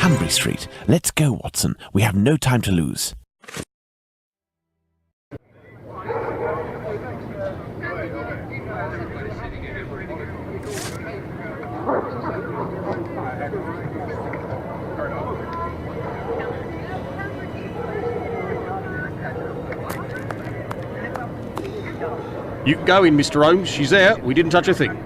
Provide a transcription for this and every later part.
Hanbury Street. Let's go, Watson. We have no time to lose. You can go in, Mr. Holmes. She's there. We didn't touch a thing.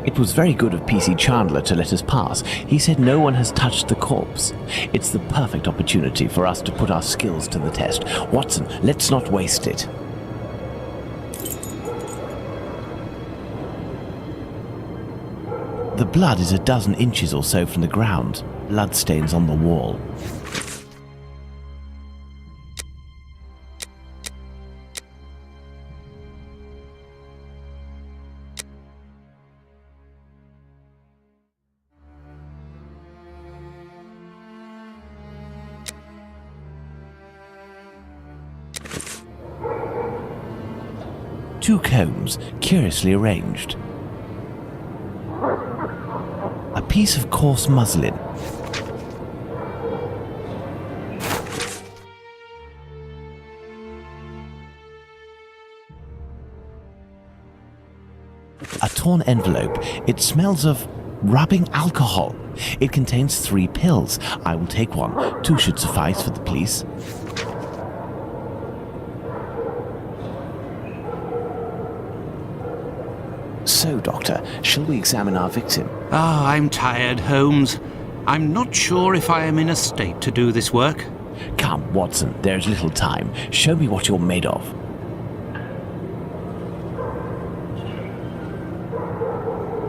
It was very good of PC Chandler to let us pass. He said no one has touched the corpse. It's the perfect opportunity for us to put our skills to the test. Watson, let's not waste it. The blood is a dozen inches or so from the ground. Bloodstains on the wall. Two combs, curiously arranged. A piece of coarse muslin. A torn envelope. It smells of rubbing alcohol. It contains 3 pills. I will take one. 2 should suffice for the police. So, Doctor, shall we examine our victim? I'm tired, Holmes. I'm not sure if I am in a state to do this work. Come, Watson, there's little time. Show me what you're made of.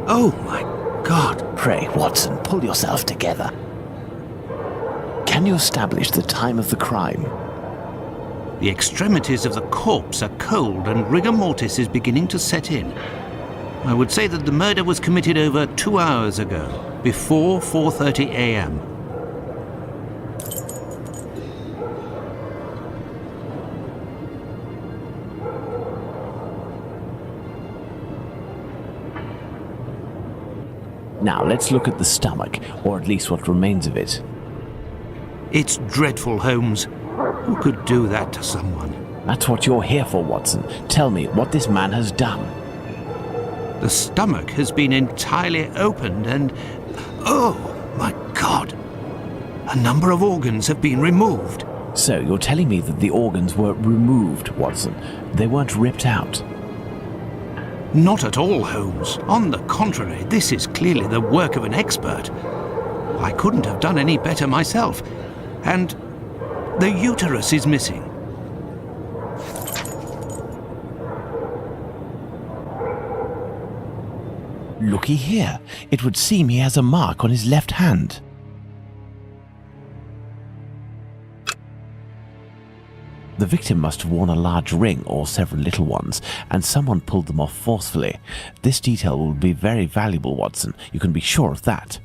Oh, my God. Pray, Watson, pull yourself together. Can you establish the time of the crime? The extremities of the corpse are cold and rigor mortis is beginning to set in. I would say that the murder was committed over 2 hours ago, before 4:30 a.m. Now let's look at the stomach, or at least what remains of it. It's dreadful, Holmes. Who could do that to someone? That's what you're here for, Watson. Tell me what this man has done. The stomach has been entirely opened and... oh, my God! A number of organs have been removed. So you're telling me that the organs were removed, Watson? They weren't ripped out? Not at all, Holmes. On the contrary, this is clearly the work of an expert. I couldn't have done any better myself. And the uterus is missing. Looky here. It would seem he has a mark on his left hand. The victim must have worn a large ring or several little ones, and someone pulled them off forcefully. This detail will be very valuable, Watson. You can be sure of that.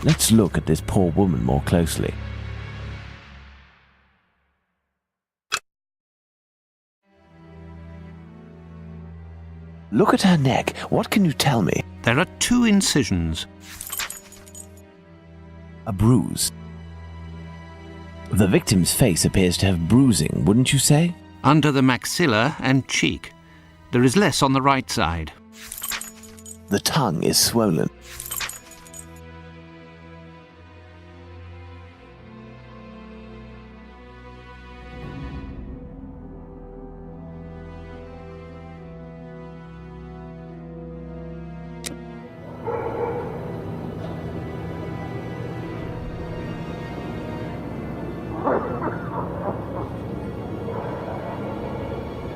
Let's look at this poor woman more closely. Look at her neck. What can you tell me? There are 2 incisions. A bruise. The victim's face appears to have bruising, wouldn't you say? Under the maxilla and cheek. There is less on the right side. The tongue is swollen.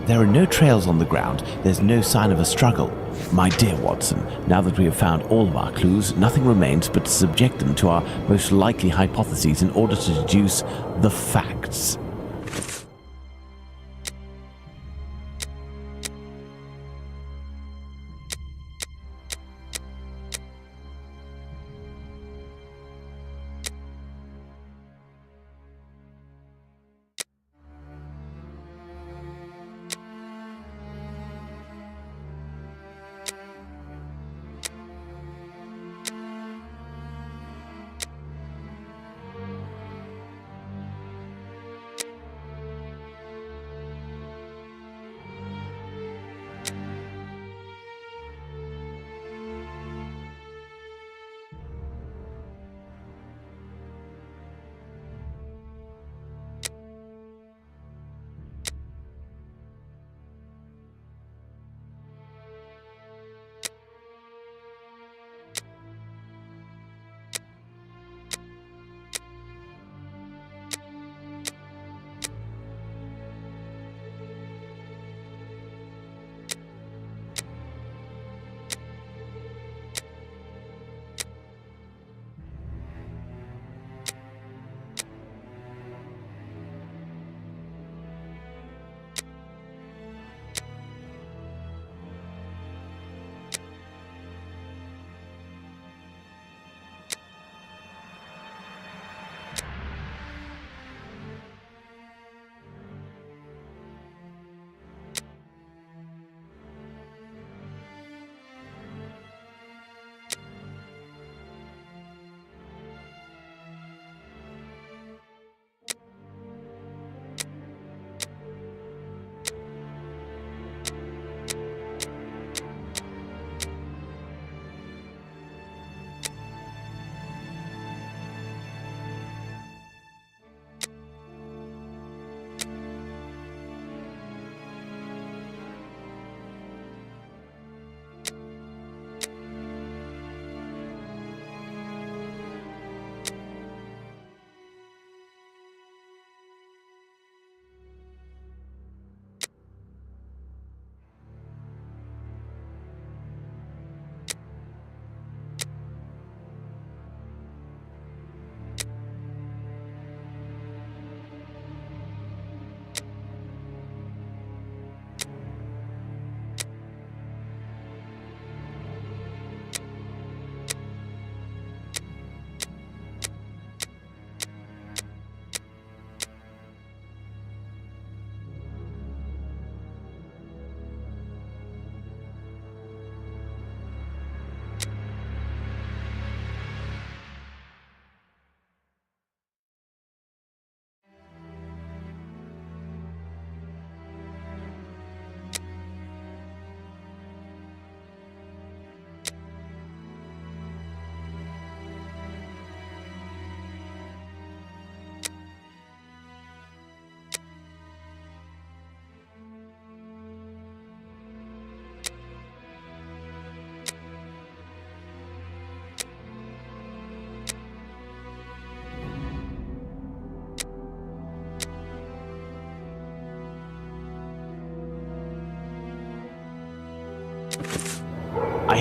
There are no trails on the ground. There's no sign of a struggle. My dear Watson, now that we have found all of our clues, nothing remains but to subject them to our most likely hypotheses in order to deduce the facts.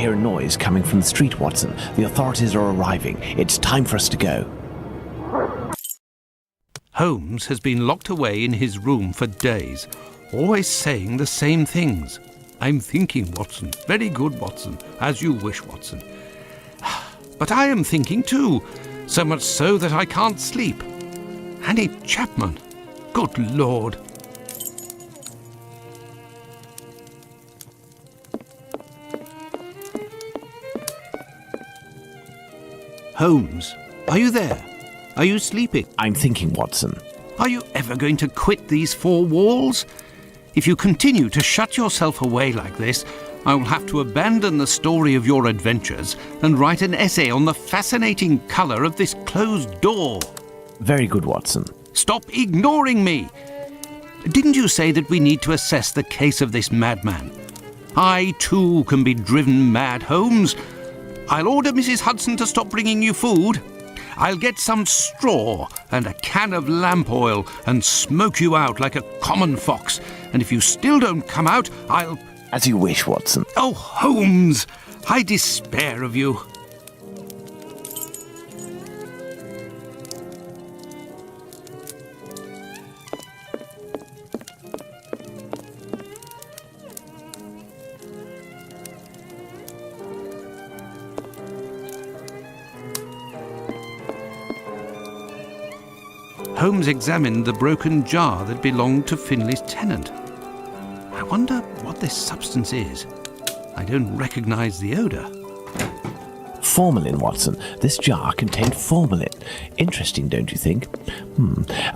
hear a noise coming from the street, Watson. The authorities are arriving. It's time for us to go. Holmes has been locked away in his room for days, always saying the same things. I'm thinking, Watson. Very good, Watson. As you wish, Watson. But I am thinking too, so much so that I can't sleep. Annie Chapman. Good Lord. Holmes, are you there? Are you sleeping? I'm thinking, Watson. Are you ever going to quit these four walls? If you continue to shut yourself away like this, I will have to abandon the story of your adventures and write an essay on the fascinating colour of this closed door. Very good, Watson. Stop ignoring me! Didn't you say that we need to assess the case of this madman? I, too, can be driven mad, Holmes. I'll order Mrs. Hudson to stop bringing you food. I'll get some straw and a can of lamp oil and smoke you out like a common fox. And if you still don't come out, I'll... As you wish, Watson. Oh, Holmes, I despair of you. Holmes examined the broken jar that belonged to Finley's tenant. I wonder what this substance is. I don't recognize the odour. Formalin, Watson. This jar contained formalin. Interesting, don't you think?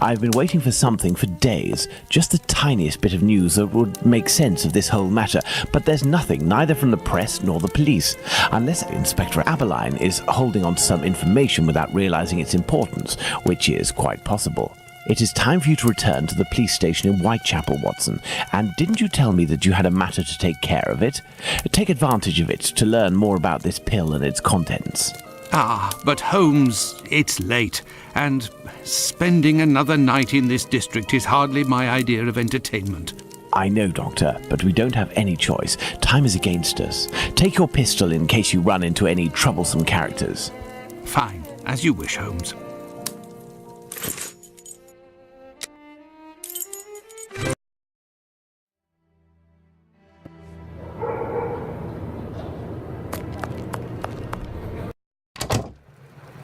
I've been waiting for something for days. Just the tiniest bit of news that would make sense of this whole matter. But there's nothing, neither from the press nor the police. Unless Inspector Aberline is holding on to some information without realizing its importance, which is quite possible. It is time for you to return to the police station in Whitechapel, Watson. And didn't you tell me that you had a matter to take care of it? Take advantage of it to learn more about this pill and its contents. Ah, but Holmes, it's late, and spending another night in this district is hardly my idea of entertainment. I know, Doctor, but we don't have any choice. Time is against us. Take your pistol in case you run into any troublesome characters. Fine, as you wish, Holmes.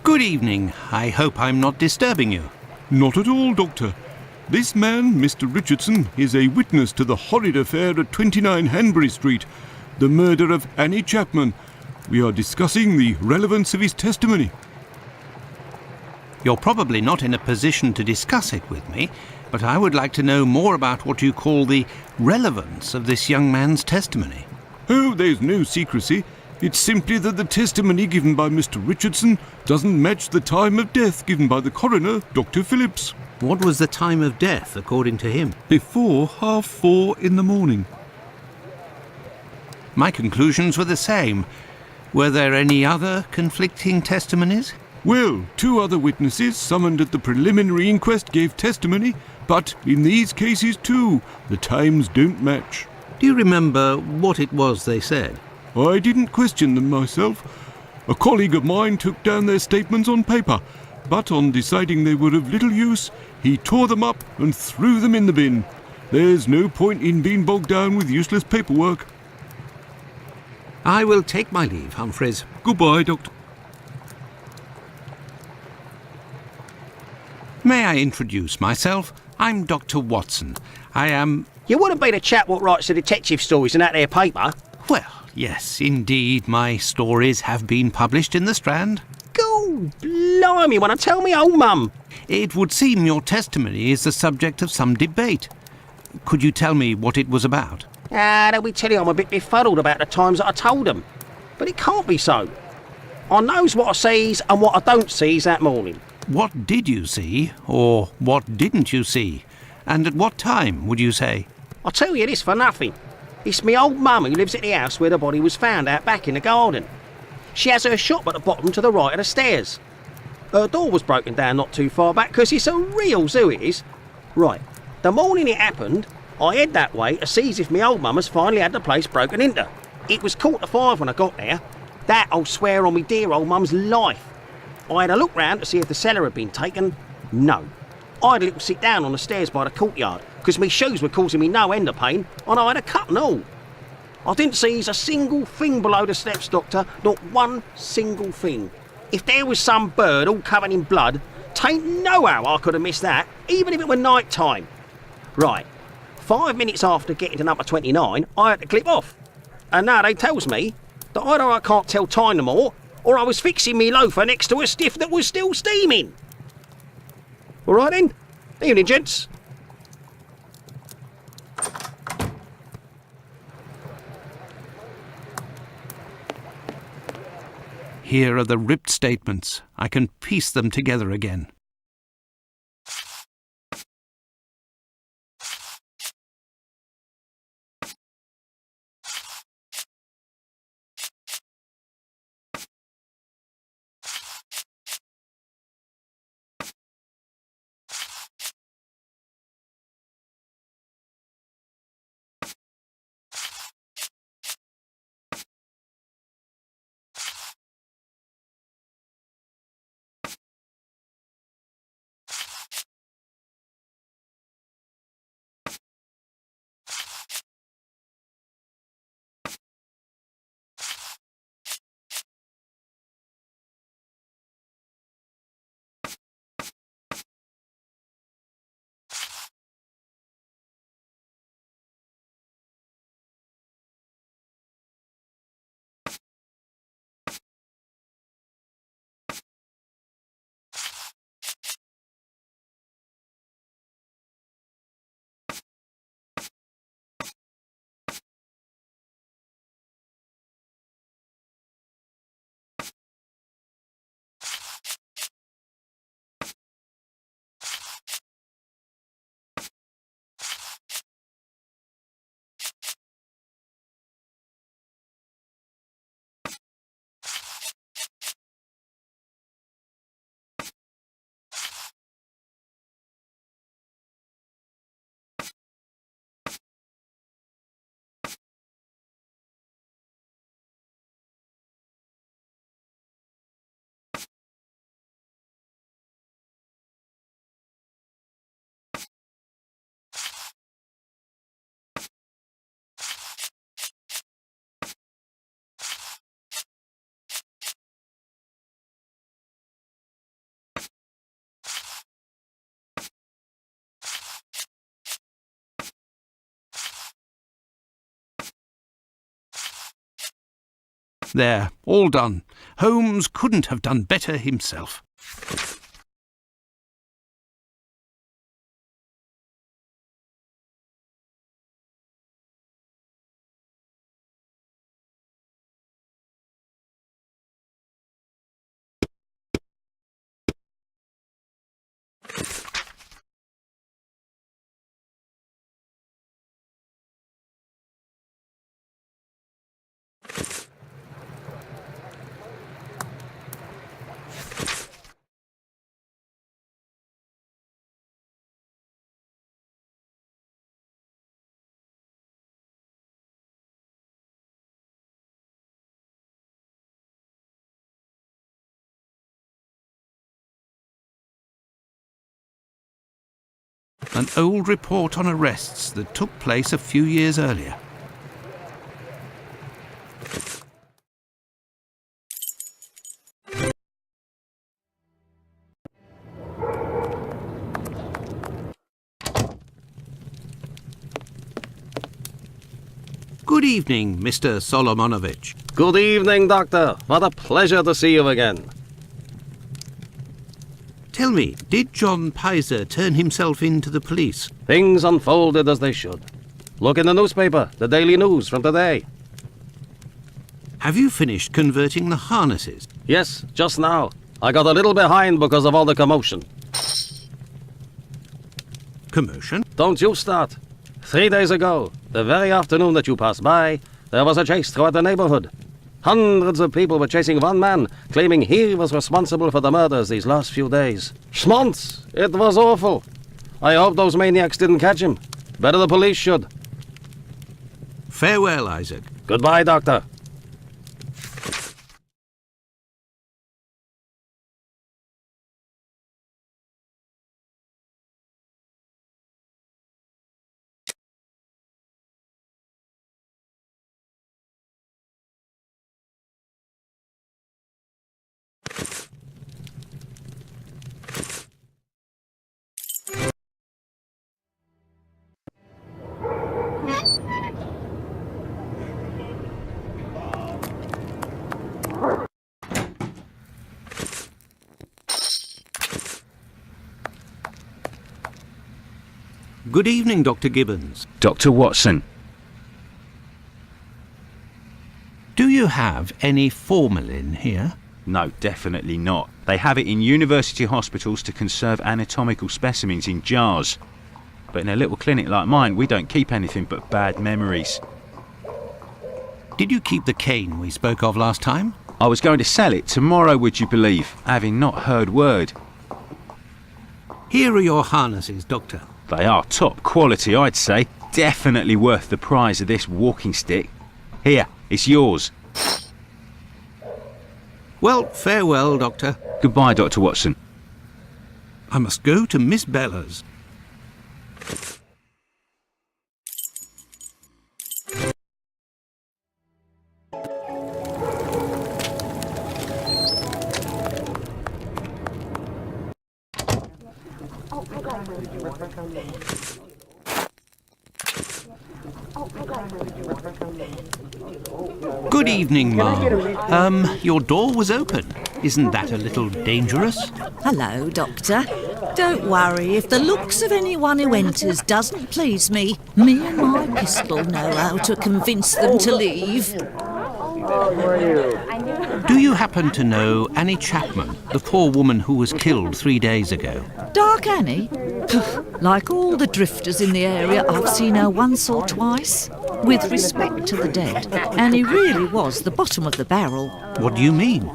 Good evening. I hope I'm not disturbing you. Not at all, Doctor. This man, Mr. Richardson, is a witness to the horrid affair at 29 Hanbury Street, the murder of Annie Chapman. We are discussing the relevance of his testimony. You're probably not in a position to discuss it with me, but I would like to know more about what you call the relevance of this young man's testimony. Oh, there's no secrecy. It's simply that the testimony given by Mr. Richardson doesn't match the time of death given by the coroner, Dr. Phillips. What was the time of death, according to him? Before 4:30 in the morning. My conclusions were the same. Were there any other conflicting testimonies? Well, 2 other witnesses summoned at the preliminary inquest gave testimony, but in these cases too, the times don't match. Do you remember what it was they said? I didn't question them myself. A colleague of mine took down their statements on paper, but on deciding they were of little use, he tore them up and threw them in the bin. There's no point in being bogged down with useless paperwork. I will take my leave, Humphreys. Goodbye, Doctor. May I introduce myself? I'm Dr. Watson. I am... You wouldn't be the chap what writes the detective stories in that there paper? Well, yes, indeed, my stories have been published in the Strand. Go blimey, wanna tell me old mum? It would seem your testimony is the subject of some debate. Could you tell me what it was about? They'll be telling I'm a bit befuddled about the times that I told them. But it can't be so. I knows what I sees and what I don't sees that morning. What did you see, or what didn't you see? And at what time, would you say? I'll tell you this for nothing. It's me old mum who lives at the house where the body was found out back in the garden. She has her shop at the bottom to the right of the stairs. Her door was broken down not too far back because it's a real zoo it is. Right, the morning it happened, I head that way to see if me old mum has finally had the place broken into. It was 4:45 when I got there. That I'll swear on me dear old mum's life. I had a look round to see if the cellar had been taken. No. I had a little sit down on the stairs by the courtyard, because me shoes were causing me no end of pain, and I had a cut and all. I didn't seize a single thing below the steps, Doctor, not one single thing. If there was some bird all covered in blood, tain't no how I could have missed that, even if it were night time. Right, 5 minutes after getting to number 29, I had to clip off. And now they tells me that either I can't tell time no more, or I was fixing me loafer next to a stiff that was still steaming. All right then. Evening, gents. Here are the ripped statements. I can piece them together again. There, all done. Holmes couldn't have done better himself. An old report on arrests that took place a few years earlier. Good evening, Mr. Solomonovich. Good evening, Doctor. What a pleasure to see you again. Tell me, did John Pizer turn himself in to the police? Things unfolded as they should. Look in the newspaper, the Daily News from today. Have you finished converting the harnesses? Yes, just now. I got a little behind because of all the commotion. Commotion? Don't you start. 3 days ago, the very afternoon that you passed by, there was a chase throughout the neighborhood. Hundreds of people were chasing one man, claiming he was responsible for the murders these last few days. Schmonz! It was awful. I hope those maniacs didn't catch him. Better the police should. Farewell, Isaac. Goodbye, Doctor. Good evening, Dr. Gibbons. Dr. Watson. Do you have any formalin here? No, definitely not. They have it in university hospitals to conserve anatomical specimens in jars. But in a little clinic like mine, we don't keep anything but bad memories. Did you keep the cane we spoke of last time? I was going to sell it tomorrow, would you believe, having not heard word. Here are your harnesses, Doctor. They are top quality, I'd say. Definitely worth the price of this walking stick. Here, it's yours. Well, farewell, Doctor. Goodbye, Dr. Watson. I must go to Miss Bella's. Good evening, ma'am. Your door was open. Isn't that a little dangerous? Hello, Doctor. Don't worry, if the looks of anyone who enters doesn't please me, me and my pistol know how to convince them to leave. Do you happen to know Annie Chapman, the poor woman who was killed 3 days ago? Dark Annie? Like all the drifters in the area, I've seen her once or twice. With respect to the dead, Annie really was the bottom of the barrel. What do you mean?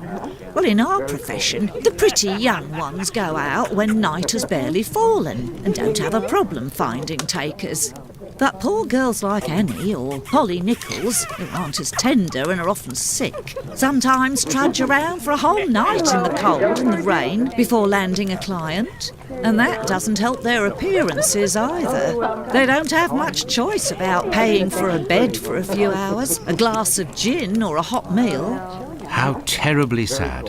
Well, in our profession, the pretty young ones go out when night has barely fallen and don't have a problem finding takers. But poor girls like Annie or Polly Nichols, who aren't as tender and are often sick, sometimes trudge around for a whole night in the cold and the rain before landing a client. And that doesn't help their appearances either. They don't have much choice about paying for a bed for a few hours, a glass of gin or a hot meal. How terribly sad.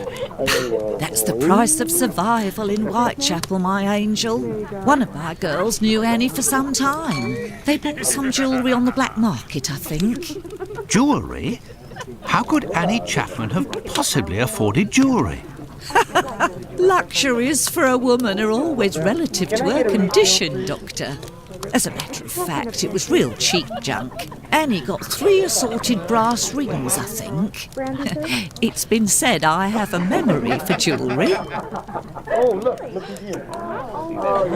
That's the price of survival in Whitechapel, my angel. One of my girls knew Annie for some time. They bought some jewellery on the black market, I think. Jewellery? How could Annie Chapman have possibly afforded jewellery? Luxuries for a woman are always relative to her condition, Doctor. As a matter of fact, it was real cheap junk. Annie got 3 assorted brass rings, I think. It's been said I have a memory for jewellery.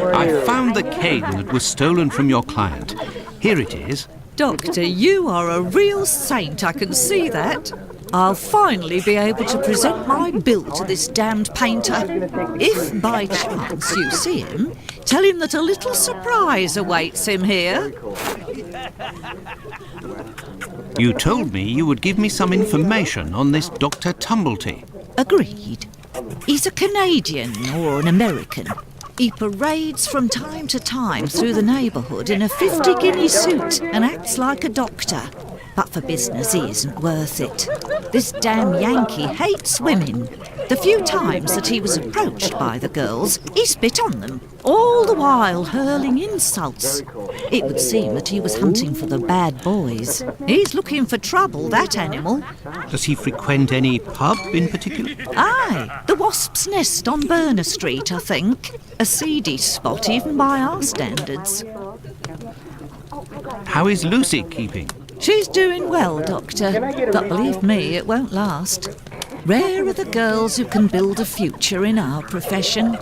I found the cane that was stolen from your client. Here it is. Doctor, you are a real saint, I can see that. I'll finally be able to present my bill to this damned painter. If by chance you see him, tell him that a little surprise awaits him here. You told me you would give me some information on this Dr. Tumblety. Agreed. He's a Canadian or an American. He parades from time to time through the neighbourhood in a 50-guinea suit and acts like a doctor. But for business, he isn't worth it. This damn Yankee hates women. The few times that he was approached by the girls, he spit on them, all the while hurling insults. It would seem that he was hunting for the bad boys. He's looking for trouble, that animal. Does he frequent any pub in particular? Aye, the Wasp's Nest on Burner Street, I think. A seedy spot even by our standards. How is Lucy keeping? She's doing well, Doctor, but believe me, it won't last. Rare are the girls who can build a future in our profession.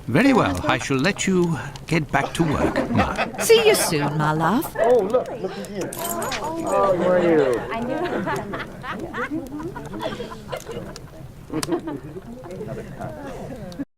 Very well, I shall let you get back to work, Ma. See you soon, my love. Oh, look at him. Oh, where are you?